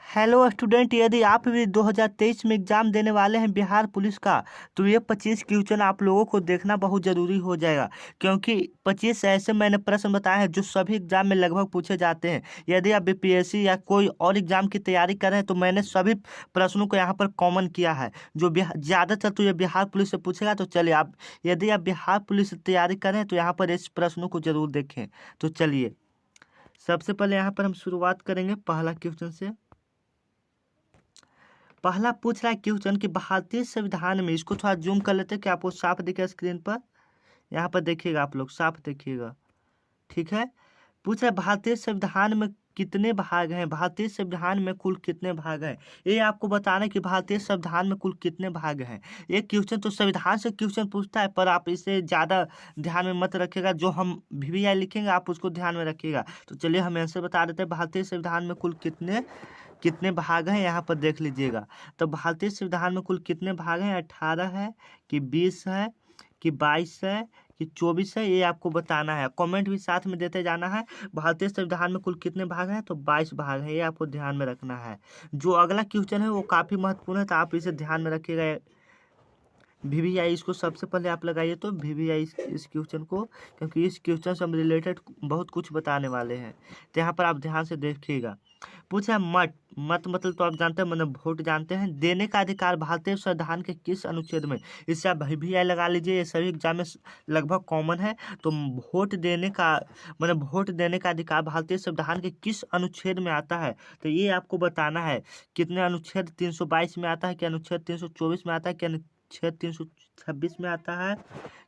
Hello student, यदि आप भी 2023 में एग्जाम देने वाले हैं बिहार पुलिस का, तो ये 25 क्वेश्चन आप लोगों को देखना बहुत ज़रूरी हो जाएगा। क्योंकि 25 ऐसे मैंने प्रश्न बताए हैं जो सभी एग्जाम में लगभग पूछे जाते हैं। यदि आप बीपीएससी या कोई और एग्जाम की तैयारी कर रहे हैं तो मैंने सभी प्रश्नों को यहाँ पर कॉमन किया है। जो ज़्यादातर तो ये बिहार पुलिस से पूछेगा, तो चलिए आप, यदि आप बिहार पुलिस से तैयारी करें तो यहाँ पर इस प्रश्नों को जरूर देखें। तो चलिए, सबसे पहले यहाँ पर हम शुरुआत करेंगे पहला क्वेश्चन से। पहला पूछ रहा है क्वेश्चन कि भारतीय संविधान में, इसको थोड़ा जूम कर लेते हैं कि आपको साफ दिखे स्क्रीन पर। यहाँ पर देखिएगा, आप लोग साफ देखिएगा, ठीक है। पूछ रहा है भारतीय संविधान में कितने भाग हैं, भारतीय संविधान में कुल कितने भाग हैं। ये आपको बताना है कि भारतीय संविधान में कुल कितने भाग हैं। ये क्वेश्चन तो संविधान से क्वेश्चन पूछता है, पर आप इसे ज़्यादा ध्यान में मत रखिएगा। जो हम वीवीआई लिखेंगे आप उसको ध्यान में रखिएगा। तो चलिए हम आंसर बता देते हैं, भारतीय संविधान में कुल कितने कितने भाग हैं, यहाँ पर देख लीजिएगा। तो भारतीय संविधान में कुल कितने भाग हैं, 18 है कि 20 है कि 22 है कि 24 है, ये आपको बताना है। कमेंट भी साथ में देते जाना है। भारतीय संविधान में कुल कितने भाग हैं, तो 22 भाग हैं, ये आपको ध्यान में रखना है। जो अगला क्वेश्चन है वो काफ़ी महत्वपूर्ण है, तो आप इसे ध्यान में रखिएगा। वीवीआई इसको सबसे पहले आप लगाइए, तो वीवीआई इस क्वेश्चन को, क्योंकि इस क्वेश्चन से हम रिलेटेड बहुत कुछ बताने वाले हैं। तो यहाँ पर आप ध्यान से देखिएगा। पूछा मत मत मतलब तो आप जानते हैं, मतलब वोट जानते हैं। देने का अधिकार भारतीय संविधान के किस अनुच्छेद में, इससे आप वीवीआई लगा लीजिए, ये सभी एग्जाम में लगभग कॉमन है। तो वोट देने का मतलब वोट देने का अधिकार भारतीय संविधान के किस अनुच्छेद में आता है, तो ये आपको बताना है। कितने अनुच्छेद 322 में आता है, कि अनुच्छेद 324 में आता है, कि अनुच्छेद 326 में आता है,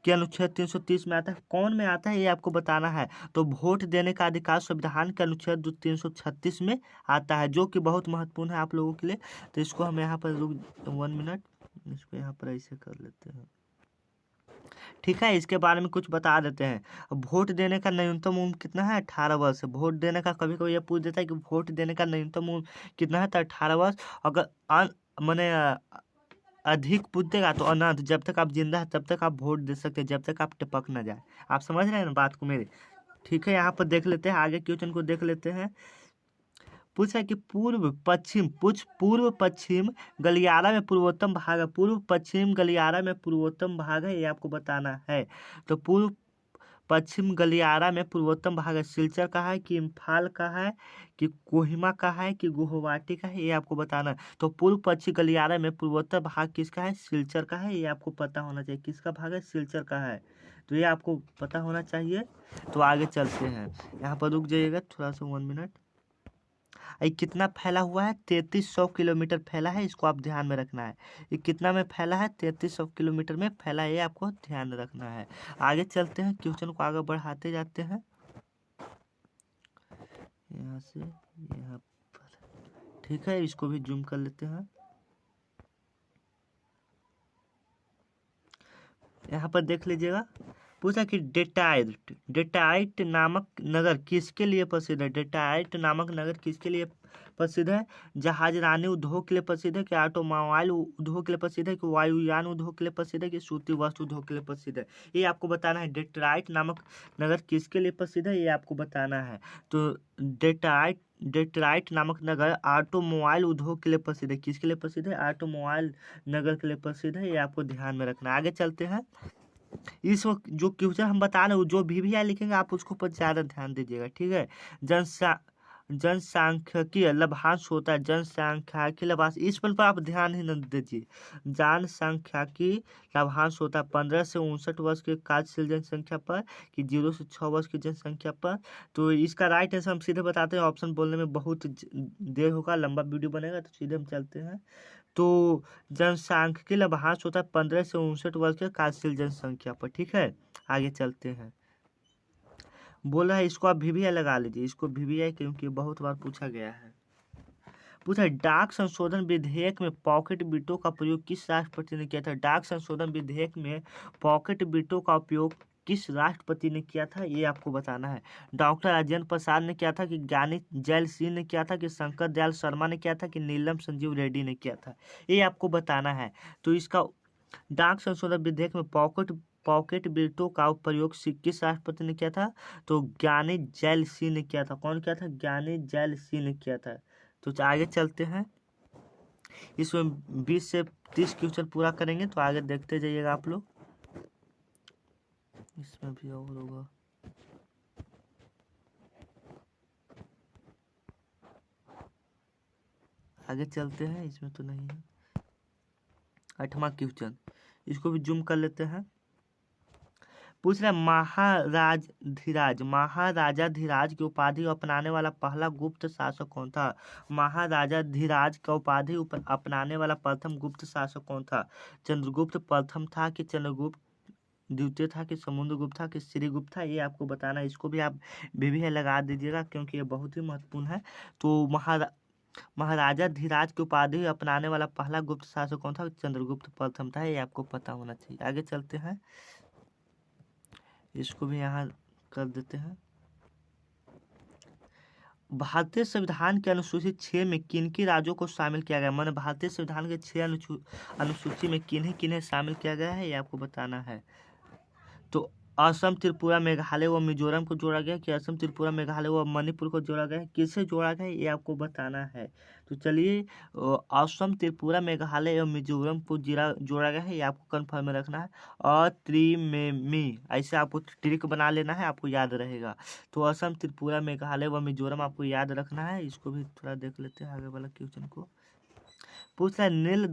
कि अनुच्छेद 330 में आता है, कौन में आता है, ये आपको बताना है। तो वोट देने का अधिकार संविधान के अनुच्छेद 336 में आता है, जो कि बहुत महत्वपूर्ण है आप लोगों के लिए। तो इसको हम यहाँ पर 1 मिनट, इसको यहाँ पर ऐसे कर लेते हैं, ठीक है। इसके बारे में कुछ बता देते हैं। वोट देने का न्यूनतम उम्र कितना है, 18 वर्ष। वोट देने का कभी कभी ये पूछ देता है कि वोट देने का न्यूनतम उम्र कितना है, तो 18 वर्ष। अगर मैंने अधिक पूछ देगा तो अनंत, जब तक आप जिंदा है तब तक आप वोट दे सकते हैं, जब तक आप टपक ना जाए। आप समझ रहे हैं ना बात को मेरे, ठीक है। यहाँ पर देख लेते हैं, आगे क्वेश्चन को देख लेते हैं। पूछा कि पूर्व पश्चिम गलियारा में पूर्वोत्तम भाग है। पूर्व पश्चिम गलियारा में पूर्वोत्तम भाग है, ये आपको बताना है। तो पूर्व पश्चिम गलियारा में पूर्वोत्तम भाग है, सिलचर का है कि इम्फाल का है कि कोहिमा का है कि गुवाहाटी का है, ये आपको बताना है। तो पूर्व पश्चिम गलियारा में पूर्वोत्तर भाग किसका है, सिलचर का है, ये आपको पता होना चाहिए। किसका भाग है, सिलचर का है, तो ये आपको पता होना चाहिए। तो आगे चलते हैं, यहाँ पर रुक जाइएगा थोड़ा सा 1 मिनट। ये कितना फैला हुआ है, 3300 किलोमीटर फैला है, इसको आप ध्यान में रखना है। ये कितना में फैला है, 3300 किलोमीटर में फैला है, ये आपको ध्यान रखना है। आगे चलते हैं, क्वेश्चन को आगे बढ़ाते जाते हैं, यहाँ से यहाँ पर, ठीक है। इसको भी जूम कर लेते हैं। यहाँ पर देख लीजिएगा, पूछा कि डेट्राइट नामक नगर किसके लिए प्रसिद्ध है। डेट्राइट नामक नगर किसके लिए प्रसिद्ध है, जहाजरानी उद्योग के लिए प्रसिद्ध है, कि ऑटोमोबाइल उद्योग के लिए प्रसिद्ध है, कि वायुयान उद्योग के लिए प्रसिद्ध है, कि सूती वस्त्र उद्योग के लिए प्रसिद्ध है, ये आपको बताना है। डेट्राइट नामक नगर किसके लिए प्रसिद्ध है, ये आपको बताना है। तो डेट्राइट नामक नगर ऑटोमोबाइल उद्योग के लिए प्रसिद्ध है। किसके लिए प्रसिद्ध है, ऑटोमोबाइल नगर के लिए प्रसिद्ध है, ये आपको ध्यान में रखना है। आगे चलते हैं। इस वक्त जो क्वेश्चन हम बता रहे हो, जो भी लिखेंगे आप उसको पर ज्यादा ध्यान दीजिएगा, ठीक है। जनसांख्यिकीय लाभांश होता है, जनसांख्यिकीय लाभांश, इस पर आप ध्यान ही न दीजिए। जनसांख्यिकीय लाभांश होता है 15 से 59 वर्ष के कार्यशील जनसंख्या पर, कि 0 से 6 वर्ष की जनसंख्या पर। तो इसका राइट आंसर हम सीधे बताते हैं, ऑप्शन बोलने में बहुत देर होगा, लंबा वीडियो बनेगा, तो सीधे हम चलते हैं। तो जनसांख्यिकीय लाभांश होता है 15 से 59 वर्ष के कार्यशील जनसंख्या पर, ठीक है। आगे चलते हैं, बोला है इसको आप वीवीआई लगा लीजिए, इसको वीवीआई, क्योंकि बहुत बार पूछा गया है। पूछा डाक संशोधन विधेयक में पॉकेट बिटों का प्रयोग किस राष्ट्रपति ने किया था। डाक संशोधन विधेयक में पॉकेट बिटों का उपयोग किस राष्ट्रपति ने किया था, ये आपको बताना है। डॉक्टर राजेंद्र प्रसाद ने किया था, कि ज्ञानी जैल सिंह ने किया था, कि शंकर दयाल शर्मा ने किया था, कि नीलम संजीव रेड्डी ने किया था, ये आपको बताना है। तो इसका डाक संशोधन विधेयक में पॉकेट बिटों का प्रयोग किस राष्ट्रपति ने किया था, तो ज्ञानी जैल सिंह ने किया था। कौन किया था, ज्ञानी जैल सिंह ने किया था, तो आगे चलते हैं, इसमें 20 से 30 क्वेश्चन पूरा करेंगे, तो आगे देखते जाइएगा आप लोग। इसमें भी और होगा। आगे चलते हैं, इसमें तो नहीं है। 8वां क्वेश्चन, इसको भी जूम कर लेते हैं। पूछ रहा है, महाराजा धीराज की उपाधि अपनाने वाला पहला गुप्त शासक कौन था? महाराजा धीराज का उपाधि अपनाने वाला प्रथम गुप्त शासक कौन था? चंद्रगुप्त प्रथम था कि चंद्रगुप्त द्वितीय था कि समुद्रगुप्त था कि श्रीगुप्त था? ये आपको बताना है। इसको भी आप भी लगा दीजिएगा क्योंकि ये बहुत ही महत्वपूर्ण है। तो महाराजा धीराज की उपाधि अपनाने वाला पहला गुप्त शासक कौन था? चंद्रगुप्त प्रथम था। ये आपको पता होना चाहिए। आगे चलते हैं, इसको भी यहाँ कर देते हैं। भारतीय संविधान के अनुसूची 6 में किन राज्यों को शामिल किया गया? माने भारतीय संविधान के 6 अनुसूची में किन्हें शामिल किया गया है, ये आपको बताना है। तो असम, त्रिपुरा, मेघालय व मिजोरम को जोड़ा गया कि असम, त्रिपुरा, मेघालय व मणिपुर को जोड़ा गया है? किससे जोड़ा गया है, ये आपको बताना है। तो चलिए, असम, त्रिपुरा, मेघालय एवं मिजोरम को जोड़ा गया है, ये आपको कंफर्म में रखना है। और त्रिमेमी, ऐसे आपको ट्रिक बना लेना है, आपको याद रहेगा। तो असम, त्रिपुरा, मेघालय व मिजोरम आपको याद रखना है। इसको भी थोड़ा देख लेते हैं आगे वाला क्वेश्चन को। पूछ रहा है, नील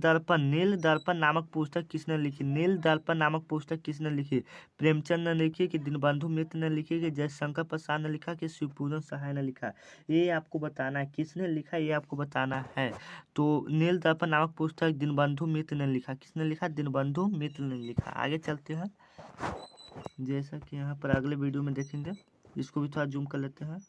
दर्पण नामक पुस्तक किसने लिखी? नील दर्पण नामक पुस्तक किसने लिखी? प्रेमचंद ने लिखी कि दीनबंधु मित्र ने लिखी कि जयशंकर प्रसाद ने लिखा कि शिवपूजन सहाय ने लिखा? ये आपको बताना है, किसने लिखा ये आपको बताना है। तो नील दर्पण नामक पुस्तक दीनबंधु मित्र ने लिखा। किसने लिखा? दीनबंधु मित्र ने लिखा। आगे चलते हैं, जैसा कि यहाँ पर अगले वीडियो में देखेंगे। इसको भी थोड़ा जूम कर लेते हैं।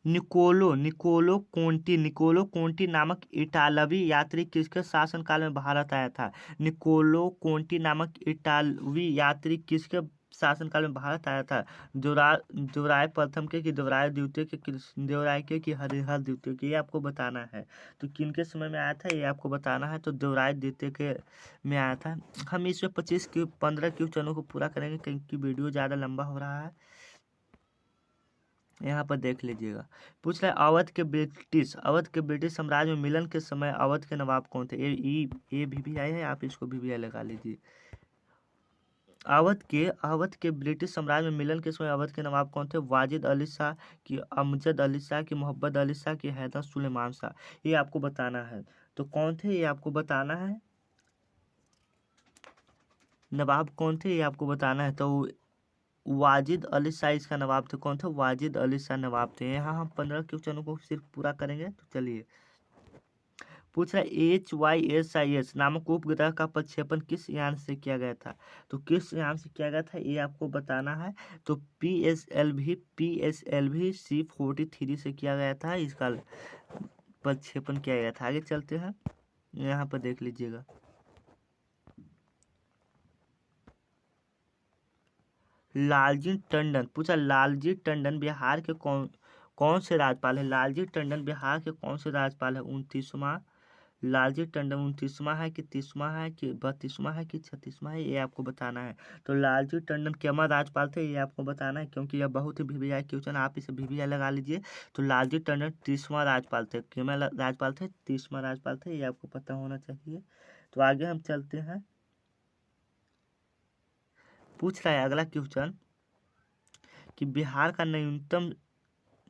निकोलो कोंटी नामक इटालवी यात्री किसके शासनकाल में भारत आया था? निकोलो कोंटी नामक इटालवी यात्री किसके शासनकाल में भारत आया था? देवराय प्रथम के कि देवराय द्वितीय के, कृष्णदेवराय के कि हरिहर द्वितीय के? ये आपको बताना है। तो किनके समय में आया था, ये आपको बताना है। तो देवराय द्वितीय के में आया था। हम इसमें 15 क्वेश्चनों को पूरा करेंगे क्योंकि वीडियो ज़्यादा लंबा हो रहा है। यहाँ पर देख लीजिएगा। पूछ रहा है, अवध के ब्रिटिश साम्राज्य में मिलन के समय अवध के नवाब कौन थे? ये भी आई है, आप इसको भी लगा लीजिए। अवध के ब्रिटिश साम्राज्य में मिलन के समय अवध के नवाब कौन थे? वाजिद अली शाह की, अमजद अली शाह की, मोहम्मद अली शाह की, हैदर सुलेमान शाह? ये आपको बताना है। तो कौन थे ये आपको बताना है। नवाब कौन थे ये आपको बताना है। तो वाजिद अली शाह इसका नवाब थे। कौन थे? वाजिद अली शाह नवाब थे। यहाँ हम 15 क्वेश्चनों को सिर्फ पूरा करेंगे। तो चलिए, पूछ रहा है, HYSIS नामक उपग्रह का प्रक्षेपण किस यान से किया गया था? तो किस यान से किया गया था ये आपको बताना है। तो PSLV C-43 से किया गया था, इसका प्रक्षेपण किया गया था। आगे चलते हैं, यहाँ पर देख लीजिएगा। लालजी टंडन, पूछा लालजी टंडन बिहार के कौन से राज्यपाल है? लालजी टंडन बिहार के कौन से राज्यपाल है? 29वां लालजी टंडन 29वां है कि 30वां है कि 32वां है कि 36वां है, ये आपको बताना है। तो लालजी टंडन केमा राज्यपाल थे, ये आपको बताना है क्योंकि यह बहुत ही VVI क्वेश्चन, आप इसे VVI लगा लीजिए। तो लालजी टंडन 30वां राज्यपाल थे। केमा राज्यपाल थे? 30वां राज्यपाल थे, ये आपको पता होना चाहिए। तो आगे हम चलते हैं। पूछ रहा है अगला क्वेश्चन कि बिहार का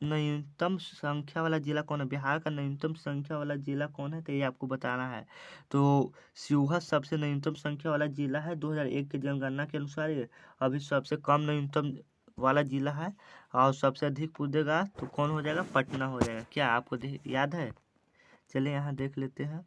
न्यूनतम संख्या वाला जिला कौन है? बिहार का न्यूनतम संख्या वाला जिला कौन है, तो ये आपको बताना है। तो शिवहर सबसे न्यूनतम संख्या वाला जिला है 2001 की जनगणना के अनुसार। ये अभी सबसे कम न्यूनतम वाला जिला है। और सबसे अधिक पूछेगा तो कौन हो जाएगा? पटना हो जाएगा। क्या आपको याद है? चलिए यहाँ देख लेते हैं।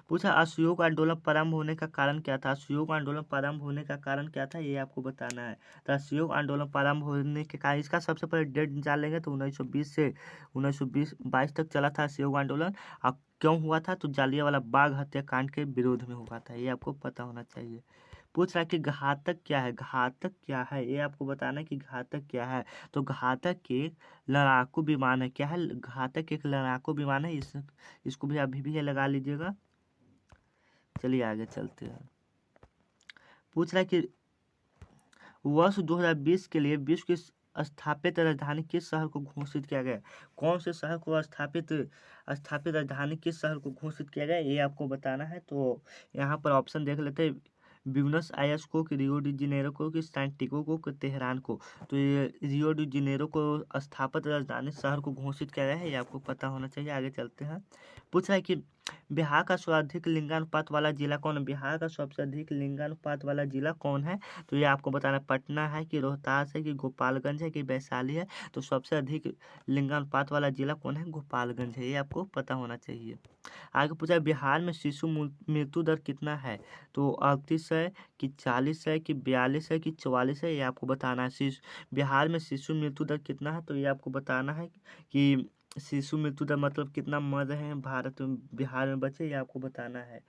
पूछा, असहयोग आंदोलन प्रारंभ होने का कारण क्या था? असहयोग आंदोलन प्रारंभ होने का कारण क्या था, ये आपको बताना है। तो असहयोग आंदोलन प्रारंभ होने के कारण, इसका सबसे पहले डेट निकाल लेंगे तो 1920 से 1922 तक चला था असहयोग आंदोलन। और क्यों हुआ था? तो जालियांवाला बाग हत्याकांड के विरोध में हुआ था, ये आपको पता होना चाहिए। पूछ रहा है कि घातक क्या है? घातक क्या है ये आपको बताना है कि घातक क्या है। तो घातक एक लड़ाकू विमान है। क्या है? घातक एक लड़ाकू विमान है। इसको भी अभी भी लगा लीजिएगा। चलिए आगे चलते हैं। पूछ रहा है कि वर्ष 2020 के लिए विश्व की स्थापित राजधानी किस शहर को घोषित किया गया? कौन से शहर को स्थापित स्थापित राजधानी किस शहर को घोषित किया गया, ये आपको बताना है। तो यहाँ पर ऑप्शन देख लेते हैं, ब्यूनस आयर्स को, कि रियो डी जेनेरो को, कि सैंटियागो को, कि तेहरान को। तो ये रियो डी जेनेरो को स्थापित राजधानी शहर को घोषित किया गया है, ये आपको पता होना चाहिए। आगे चलते हैं। पूछ रहा है कि बिहार का सर्वाधिक लिंगानुपात वाला जिला कौन है? बिहार का सबसे अधिक लिंगानुपात वाला जिला कौन है? तो ये आपको बताना है, पटना है, कि रोहतास है, कि गोपालगंज है, कि वैशाली है। तो सबसे अधिक लिंगानुपात वाला जिला कौन है? गोपालगंज है, ये आपको पता होना चाहिए। आगे पूछा है, बिहार में शिशु मृत्यु दर कितना है? तो 38 है, कि 40 है, कि 42 है, कि 44 है, ये आपको बताना है। बिहार में शिशु मृत्यु दर कितना है? तो ये आपको बताना है कि शिशु मृत्यु दर मतलब कितना मर रहे हैं भारत में, बिहार में बच्चे, ये आपको बताना है।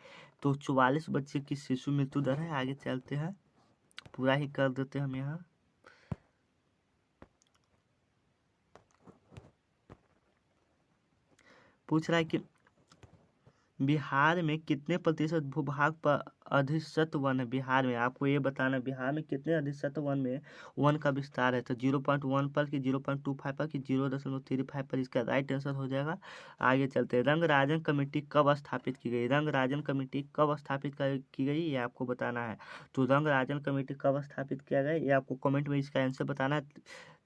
तो 44 बच्चे की शिशु मृत्यु दर है। आगे चलते हैं, पूरा ही कर देते हैं हम यहाँ। पूछ रहा है कि बिहार में कितने प्रतिशत भूभाग पर अधिशत वन है? बिहार में आपको ये बताना है, बिहार में कितने अधिशत वन में वन का विस्तार है? तो 0.1 पर, कि 0.25 पर, कि 0.35 पर, इसका राइट आंसर हो जाएगा। आगे चलते हैं, रंगराजन कमेटी कब स्थापित की गई? रंगराजन कमेटी कब स्थापित की गई, ये आपको बताना है। तो रंगराजन कमेटी कब स्थापित किया गया, ये आपको कमेंट में इसका आंसर बताना है।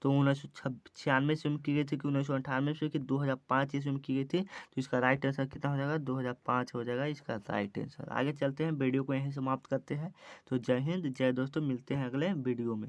तो 1996 ईस्वी में की गई थी, कि 1998 ईस्वी, कि 2005 ईस्वी में की गई थी। तो इसका राइट आंसर कितना हो जाएगा? 2005 हो जाएगा इसका राइट आंसर। आगे चलते हैं, वीडियो को यहीं समाप्त करते हैं। तो जय हिंद, जय दोस्तों, मिलते हैं अगले वीडियो में।